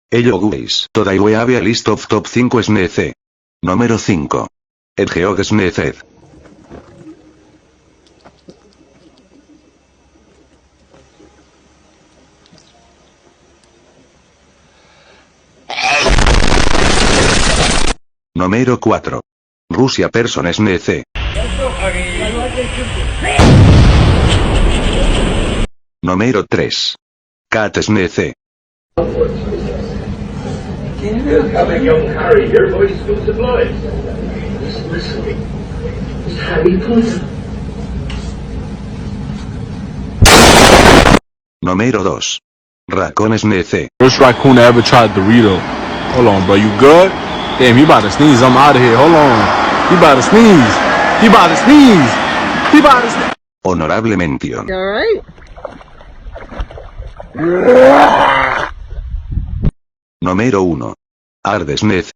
Ello guys. Today we have a list of top 5 SNEC. Número 5. Edgeog SNEC. Número 4. Rusia Person SNEC. Número 3. Cat SNEC. Coming, young Harry. Your voice goes to blood. Listen. It's Harry Potter. Número 2. Raccoon SNEC. First raccoon that ever tried Dorito. Hold on, bro. You good? Damn, he about to sneeze. I'm out of here. Hold on. He about to sneeze. He about to sneeze. He about to sneeze. Honorable mención. Alright. Número 1. Ard SNEC.